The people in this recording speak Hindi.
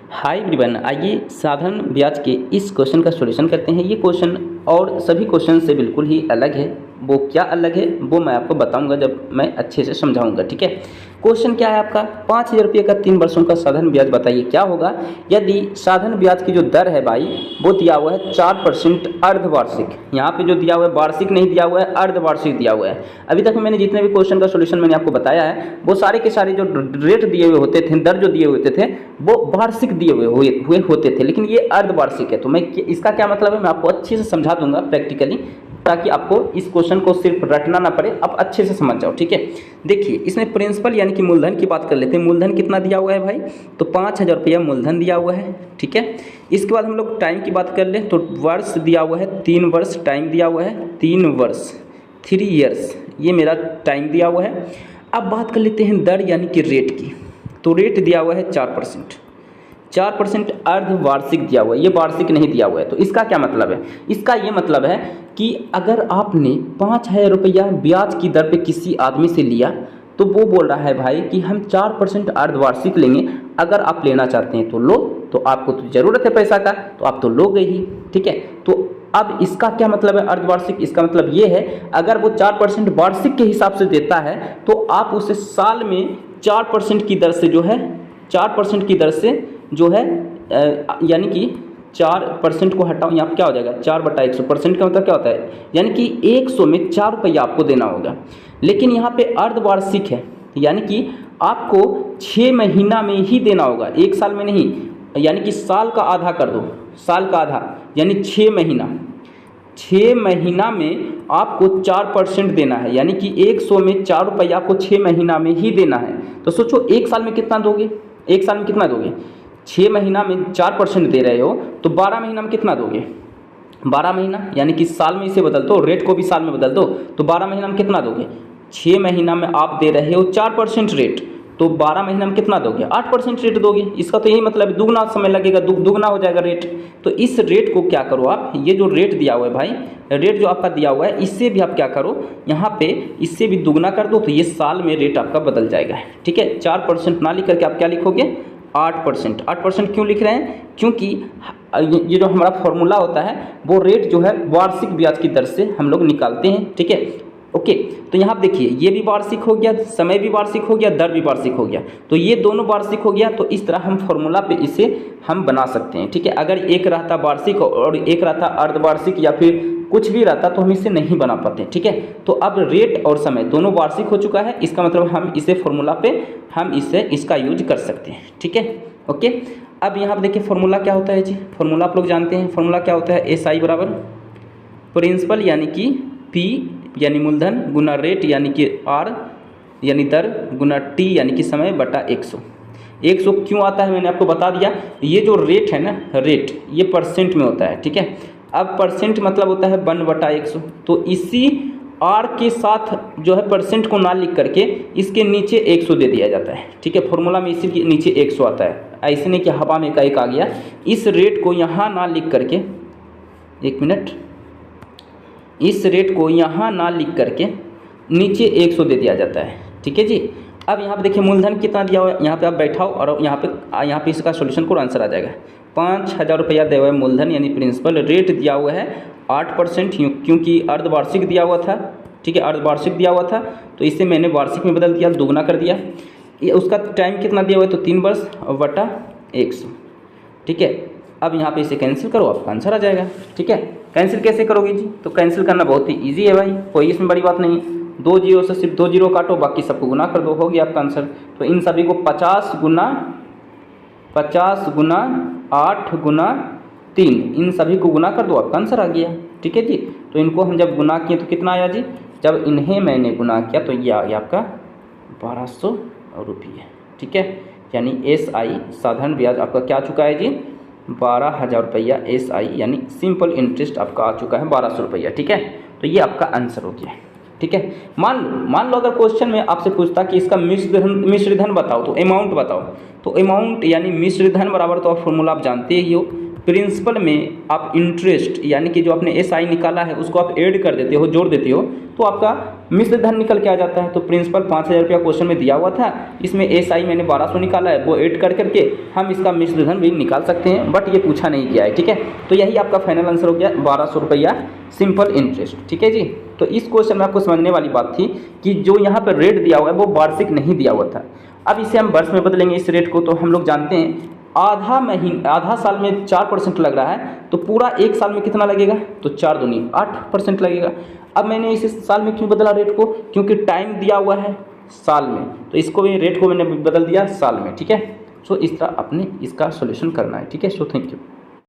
हाय एवरीवन, आइए साधारण ब्याज के इस क्वेश्चन का सॉल्यूशन करते हैं। ये क्वेश्चन और सभी क्वेश्चन से बिल्कुल ही अलग है। वो क्या अलग है वो मैं आपको बताऊंगा जब मैं अच्छे से समझाऊंगा। ठीक है, क्वेश्चन क्या है आपका, 5,000 रुपये का 3 वर्षों का साधारण ब्याज बताइए क्या होगा यदि साधारण ब्याज की जो दर है भाई वो दिया हुआ है 4% अर्धवार्षिक। यहाँ पे जो दिया हुआ है वार्षिक नहीं दिया हुआ है, अर्धवार्षिक दिया हुआ है। अभी तक मैंने जितने भी क्वेश्चन का सॉल्यूशन मैंने आपको बताया है वो सारे के सारे जो रेट दिए हुए होते थे, दर जो दिए हुए थे वो वार्षिक दिए हुए होते थे, लेकिन ये अर्धवार्षिक है। तो मैं इसका क्या मतलब है मैं आपको अच्छे से समझा दूंगा प्रैक्टिकली, ताकि आपको इस क्वेश्चन को सिर्फ रटना ना पड़े, आप अच्छे से समझ जाओ। ठीक है, देखिए इसमें प्रिंसिपल यानी कि मूलधन की बात कर लेते हैं। मूलधन कितना दिया हुआ है भाई, तो 5,000 रुपया मूलधन दिया हुआ है। ठीक है, इसके बाद हम लोग टाइम की बात कर लें तो वर्ष दिया हुआ है 3 वर्ष, टाइम दिया हुआ है 3 वर्ष, 3 ईयर्स, ये मेरा टाइम दिया हुआ है। अब बात कर लेते हैं दर यानी कि रेट की, तो रेट दिया हुआ है 4%, 4% अर्धवार्षिक दिया हुआ है, ये वार्षिक नहीं दिया हुआ है। तो इसका क्या मतलब है, इसका ये मतलब है कि अगर आपने 5,000 रुपया ब्याज की दर पे किसी आदमी से लिया तो वो बोल रहा है भाई कि हम 4% अर्धवार्षिक लेंगे, अगर आप लेना चाहते हैं तो लो, तो आपको तो ज़रूरत है पैसा का तो आप तो लोगे ही। ठीक है, तो अब इसका क्या मतलब है अर्धवार्षिक, इसका मतलब ये है अगर वो 4% वार्षिक के हिसाब से देता है तो आप उसे साल में 4% की दर से जो है 4% की दर से जो है यानी कि 4% को हटाओ, यहाँ पर क्या हो जाएगा 4/100%। का मतलब क्या होता है, यानी कि 100 में 4 रुपया आपको देना होगा। लेकिन यहाँ पे अर्धवार्षिक है यानी कि आपको 6 महीना में ही देना होगा, 1 साल में नहीं। यानी कि साल का आधा कर दो, साल का आधा यानी 6 महीना, 6 महीना में आपको 4% देना है, यानी कि 100 में 4 रुपया आपको 6 महीना में ही देना है। तो सोचो 1 साल में कितना दोगे, 1 साल में कितना दोगे, 6 महीना में 4% दे रहे हो तो 12 महीना में कितना दोगे, 12 महीना यानी कि साल में इसे बदल दो, रेट को भी साल में बदल दो, तो 12 महीना में कितना दोगे। 6 महीना में आप दे रहे हो 4% रेट, तो 12 महीना में कितना दोगे, 8% रेट दोगे। इसका तो यही मतलब है दुगना समय लगेगा, दुगना हो जाएगा रेट। तो इस रेट को क्या करो आप, ये जो रेट दिया हुआ है भाई, रेट जो आपका दिया हुआ है इससे भी आप क्या करो यहाँ पे इससे भी दुगना कर दो, तो ये साल में रेट आपका बदल जाएगा। ठीक है, 4% ना लिख करके आप क्या लिखोगे 8%। 8% क्यों लिख रहे हैं, क्योंकि ये जो हमारा फॉर्मूला होता है वो रेट जो है वार्षिक ब्याज की दर से हम लोग निकालते हैं। ठीक है, ओके। तो यहाँ देखिए ये भी वार्षिक हो गया, समय भी वार्षिक हो गया, दर भी वार्षिक हो गया, तो ये दोनों वार्षिक हो गया। तो इस तरह हम फॉर्मूला पे इसे हम बना सकते हैं। ठीक है, अगर एक रहता वार्षिक और एक रहता अर्धवार्षिक या फिर कुछ भी रहता तो हम इसे नहीं बना पाते। ठीक है, तो अब रेट और समय दोनों वार्षिक हो चुका है, इसका मतलब हम इसे फॉर्मूला पे हम इसका यूज कर सकते हैं। ठीक है, ओके। अब यहाँ पर देखिए फॉर्मूला क्या होता है जी, फॉर्मूला आप लोग जानते हैं, फॉर्मूला क्या होता है, SI बराबर प्रिंसिपल यानी कि P यानी मूलधन गुना रेट यानी कि R यानी दर गुना T यानी कि समय बटा 100। 100 क्यों आता है मैंने आपको बता दिया, ये जो रेट है ना, रेट ये परसेंट में होता है। ठीक है, अब परसेंट मतलब होता है 1/100, तो इसी R के साथ जो है परसेंट को ना लिख करके इसके नीचे 100 दे दिया जाता है। ठीक है, फॉर्मूला में इसी के नीचे 100 आता है, ऐसे नहीं कि हवा में एक आ गया। इस रेट को यहाँ ना लिख करके, एक मिनट, इस रेट को यहाँ ना लिख करके नीचे 100 दे दिया जाता है। ठीक है जी, अब यहाँ पे देखिए मूलधन कितना दिया हुआ है, यहाँ पे आप बैठाओ और यहाँ पे इसका सॉल्यूशन को आंसर आ जाएगा। 5,000 रुपया दिया हुआ है मूलधन यानी प्रिंसिपल, रेट दिया हुआ है 8% क्योंकि अर्धवार्षिक दिया हुआ था। ठीक है, अर्धवार्षिक दिया हुआ था तो इसे मैंने वार्षिक में बदल दिया, दुगना कर दिया। ये उसका टाइम कितना दिया हुआ है, तो 3 वर्ष बटा 100। ठीक है, अब यहाँ पे इसे कैंसिल करो, आपका आंसर आ जाएगा। ठीक है, कैंसिल कैसे करोगे जी, तो कैंसिल करना बहुत ही इजी है भाई, कोई इसमें बड़ी बात नहीं है। 2 जीरो से सिर्फ 2 जीरो काटो, बाकी सबको गुना कर दो, हो गया आपका आंसर। तो इन सभी को 50 गुना 8 गुना 3, इन सभी को गुना कर दो, आपका आंसर आ गया। ठीक है जी, तो इनको हम जब गुना किए तो कितना आया जी, जब इन्हें मैंने गुना किया तो ये आ गया आपका 1200 रुपये। ठीक है, यानी SI साधारण ब्याज आपका क्या आ चुका है जी, 12,000 रुपया SI यानी सिंपल इंटरेस्ट आपका आ चुका है 1200 रुपया। ठीक है, तो ये आपका आंसर हो गया। ठीक है, मान लो अगर क्वेश्चन में आपसे पूछता कि इसका मिश्र धन बताओ, तो अमाउंट बताओ, तो अमाउंट यानी मिश्र धन बराबर तो आप फॉर्मूला आप जानते ही हो, प्रिंसिपल में आप इंटरेस्ट यानी कि जो आपने एसआई निकाला है उसको आप ऐड कर देते हो, जोड़ देते हो, तो आपका मिश्र धन निकल के आ जाता है। तो प्रिंसिपल 5,000 रुपया क्वेश्चन में दिया हुआ था, इसमें एसआई मैंने 1200 निकाला है, वो ऐड कर करके हम इसका मिश्र धन भी निकाल सकते हैं, बट ये पूछा नहीं गया है। ठीक है, तो यही आपका फाइनल आंसर हो गया 1200 रुपया सिंपल इंटरेस्ट। ठीक है जी, तो इस क्वेश्चन में आपको समझने वाली बात थी कि जो यहाँ पर रेट दिया हुआ है वो वार्षिक नहीं दिया हुआ था। अब इसे हम वर्ष में बदलेंगे इस रेट को, तो हम लोग जानते हैं आधा साल में 4% लग रहा है, तो पूरा एक साल में कितना लगेगा, तो 4 दूनी 8% लगेगा। अब मैंने इस साल में क्यों बदला रेट को, क्योंकि टाइम दिया हुआ है साल में, तो इसको भी रेट को मैंने बदल दिया साल में। ठीक है, सो इस तरह अपने इसका सॉल्यूशन करना है। ठीक है, सो थैंक यू।